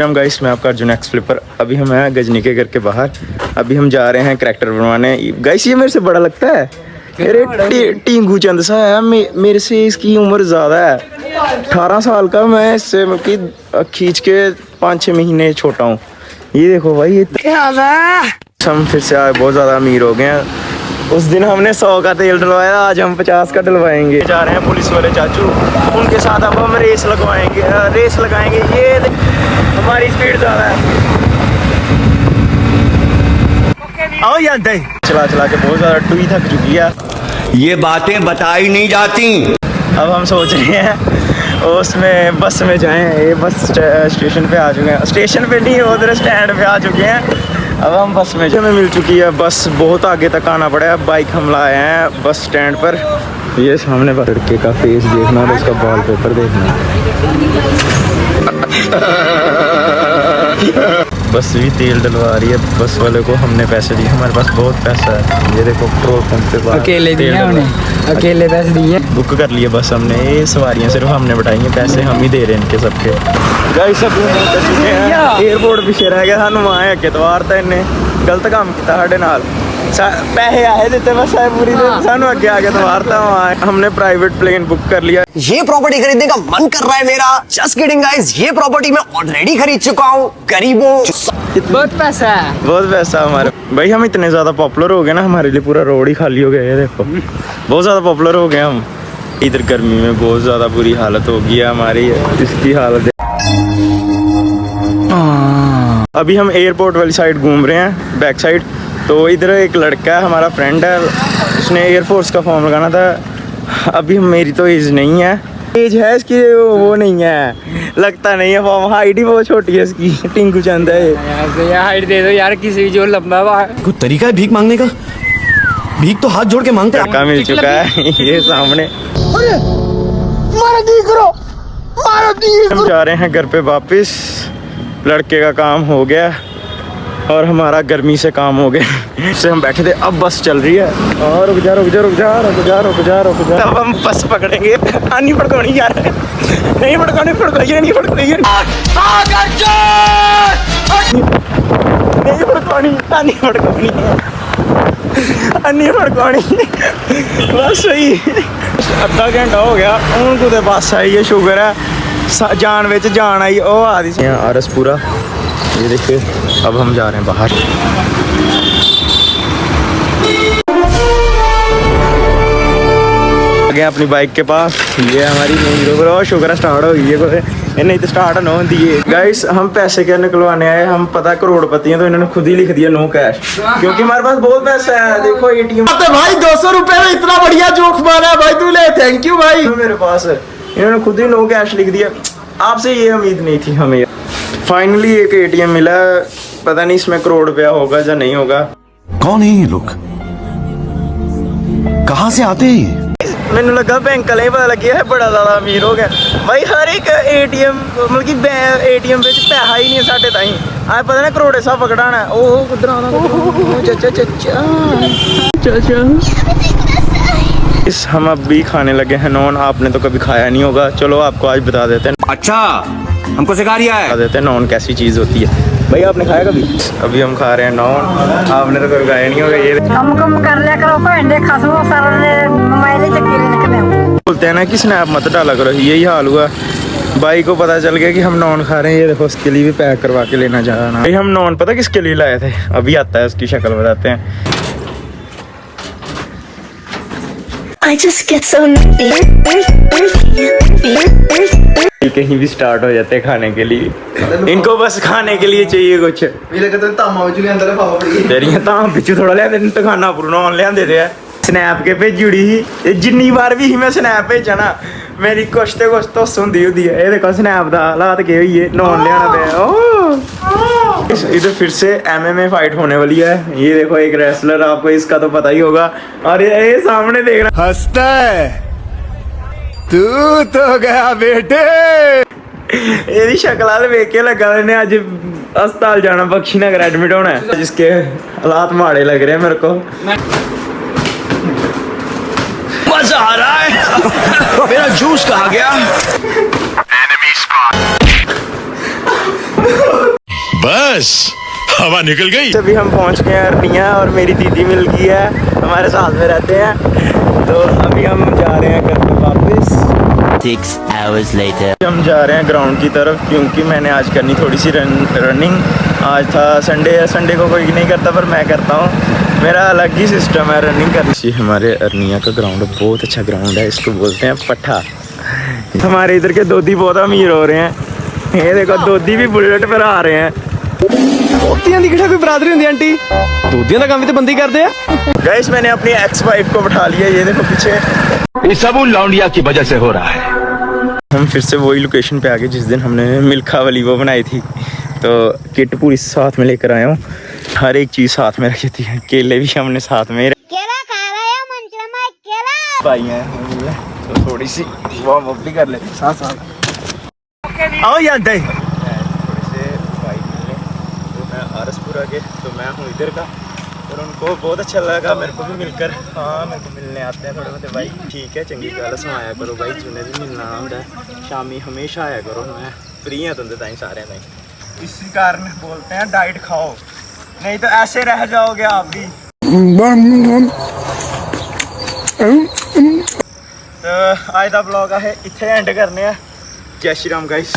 हम गाइस, मैं आपका अर्जुन एक्स फ्लिपर। अभी हम हैं गजनी के घर के बाहर। अभी हम जा रहे हैं करैक्टर बनवाने। गाइस ये मेरे से बड़ा लगता है। अरे टींगू चंद सा है, मेरे से इसकी उम्र ज़्यादा है। 18 साल का, मैं इससे खींच के 5-6 महीने छोटा हूँ। ये देखो भाई, ये हम फिर से आए, बहुत ज़्यादा अमीर हो गए हैं। उस दिन हमने 100 का तेल डलवाया, आज हम 50 का डलवाएंगे। जा रहे हैं पुलिस वाले चाचू, उनके साथ अब हम रेस लगाएंगे। ये हमारी स्पीड ज़्यादा है। आओ यार, चला के बहुत ज़्यादा टुई थक चुकी है। ये बातें बताई नहीं जाती। अब हम सोच रहे हैं उसमें बस में जाएं। ये बस स्टेशन पे आ चुके हैं। स्टेशन पे नहीं, उधर स्टैंड पे आ चुके हैं। अब हम बस में हमें मिल चुकी है बस। बहुत आगे तक आना पड़ा है। बाइक हम लाए हैं बस स्टैंड पर। ये सामने लड़के का फेस देखना और उसका वॉल पेपर देखना। बस भी तेल डलवा रही है बस वाले को। हमने पैसे दिए, हमारे पास बहुत पैसा है। ये देखो पेट्रोल पंप पे अकेले दिए अकेले पैसे दिए। बुक कर लिए बस हमने। ये सवारियाँ सिर्फ हमने बैठाई, पैसे हम ही दे रहे हैं इनके सबके। गाइस सब एयरपोर्ट पीछे रह गया। सानू वहाँ अगे तवारता, इन्हें गलत काम किया साढ़े नाल। पैसे आए देते बस पूरी सानू अगे आके तवारता। वहाँ हमने प्राइवेट प्लेन बुक कर लिया। ये प्रॉपर्टी खरीदने का मन कर रहा है मेरा। जस्ट किडिंग गाइस, ये प्रॉपर्टी मैं ऑलरेडी खरीद चुका हूँ। गरीबों बहुत पैसा है, बहुत पैसा हमारे भाई। हम इतने ज्यादा पॉपुलर हो गए ना, हमारे लिए पूरा रोड ही खाली हो गया है। देखो बहुत ज्यादा पॉपुलर हो गए हम। इधर गर्मी में बहुत ज्यादा बुरी हालत हो गई है हमारी। इसकी हालत अभी हम एयरपोर्ट वाली साइड घूम रहे हैं, बैक साइड। तो इधर एक लड़का है, हमारा फ्रेंड है, उसने एयरफोर्स का फॉर्म लगाना था। अभी मेरी तो एज नहीं है, एज है इसकी, वो नहीं है, लगता नहीं है फॉर्म। हाइट ही बहुत छोटी है इसकी। टिंकू चंद है यार, हाइट दे दो यार किसी भी जो लंबा हुआ। कोई तरीका है भीख मांगने का? भीख तो हाथ जोड़ के मांगते हैं। लड़का मिल चुका है ये सामने। हम जा रहे हैं घर पे वापस। लड़के का काम हो गया और हमारा गर्मी से काम हो गया। इससे हम बैठे थे, अब बस चल रही है। और रुक जा। अब हम बस पकड़ेंगे। नहीं पड़कोनी यार, नहीं पड़कोनी। बस सही। अद्धा घंटा हो गया हूँ कुछ बस आई है। शुगर है जान विच जान आई। ओ आ दी आरस पूरा। ये देखिए, अब हम जा रहे हैं बाहर। गए अपनी बाइक के पास। ये हमारी हीरो शुगर स्टार्ट हो गई है। नहीं तो स्टार्ट ना होती है। गाइस हम पैसे क्या निकलवाने आए, हम पता करोड़पति हैं, तो इन्होंने खुद ही लिख दिया नो कैश, क्योंकि हमारे पास बहुत पैसा है। देखो एटीएम भाई 200 रुपए में इतना बढ़िया जोक मारा भाई तूने, थैंक यू भाई। मेरे पास इन्होंने खुद ही नो कैश लिख दिया। आपसे ये उम्मीद नहीं थी हमें। फाइनली एक एटीएम मिला। पता नहीं इसमें करोड़ रुपया होगा या नहीं होगा। कौन है ये लोग? कहाँ से आते हैं? मैंने लगा बैंक का ही पता लग गया है, बड़ा ज़्यादा अमीर हो गया भाई। हर एक एटीएम मतलब कि एटीएम में पैसा ही नहीं है साढ़े ताई। आज पता ना करोड़े सा पकड़ाना है। ओह कुदरा इस हम अब भी खाने लगे हैं नॉन। आपने तो कभी खाया नहीं होगा, चलो आपको आज बता देते हैं। अच्छा, हमको सिखा दिया है। बता देते हैं नॉन कैसी चीज़ होती है। भाई आपने खाया कभी? अभी हम खा रहे हैं नॉन। आपने तो कभी खाया नहीं होगा। ये कम कर लिया करो, बोलते हैं ना कि स्नैप मत डाला करो, यही हाल हुआ। भाई को पता चल गया कि हम नॉन खा रहे हैं। ये देखो उसके लिए भी पैक करवा के लेना चाहना। भाई हम नॉन पता किसके लिए लाए थे, अभी आता है उसकी शक्ल बताते हैं। I just get so कहीं भी स्टार्ट हो जाते हैं खाने के लिए। इनको बस खाने के लिए चाहिए कुछ। तेरियां तां पिछू थोड़ा लिया तो खाना पूरा लिया दे। स्नैप के भेजुड़ी ही जिन्नी बार भी मैं स्नैप भेजा ना, मेरी कुछ तो सुनती होती है। ये देखो स्नैप का हालात के हुई है, नॉन लिया पे। इधर फिर से MMA फाइट होने वाली है। ये देखो एक रेसलर, आपको इसका तो पता ही होगा। और ये सामने देख रहा हंसता है, तू तो गया बेटे। ये शक्ल वेख के लगा मैंने आज अस्पताल जाना, बख्शी नगर एडमिट होना है। जिसके हालात माड़े लग रहे हैं मेरे को। मजा आ रहा है। मेरा जूस कहाँ गया? बस हवा निकल गई। अभी हम पहुंच गए हैं अरनिया और मेरी दीदी मिल गई है, हमारे साथ में रहते हैं। तो अभी हम जा रहे हैं घर पे वापस। 6 hours later. हम जा रहे हैं ग्राउंड की तरफ क्योंकि मैंने आज करनी थोड़ी सी रनिंग। आज था संडे है, संडे को कोई नहीं करता पर मैं करता हूँ, मेरा अलग ही सिस्टम है रनिंग करने। ये हमारे अरनिया का ग्राउंड बहुत अच्छा ग्राउंड है, इसको बोलते हैं पट्ठा। हमारे इधर के दोधी बहुत अमीर हो रहे हैं, ये देखो दोधी भी बुलेट पर आ रहे हैं। दोधियां दी किहड़ा कोई बरादरी होंदी आंटी, दोधियां दा काम भी ते बंदी करदे आ। गाइस मैंने अपनी एक्स वाइफ को बैठा लिया, ये देखो पीछे। ये सब उन लौंडिया की वजह से हो रहा है। हम फिर से वही लोकेशन पे आ गए जिस दिन हमने मिल्खा वाली वो बनाई थी। तो किट पूरी साथ में लेकर आया हूँ, हर एक चीज़ साथ में रखी थी, केले भी हमने साथ में केला खा रहा है मंचला में केला पाई हैं। तो थोड़ी सी वार्म अप भी कर लेते साथ साथ। आओ यार दे थोड़े से भाई मिले, तो मैं आरसपुरा के, तो मैं हूँ इधर का, और उनको बहुत अच्छा लगा मेरे को भी मिलकर। हाँ मेरे को मिलने आते हैं थोड़े बहुत भाई, ठीक है चंगी गल सुनाया करो भाई, जिन्हें भी मिलना होता है शामी हमेशा आया करो, मैं फ्री हाँ तुंदे ताई सारे ताई। इसी कारण बोलते हैं डाइट खाओ, नहीं तो ऐसे रह जाओगे आप भी। तो आज का ब्लॉग है इतने एंड करने हैं। जय श्री राम गाइस।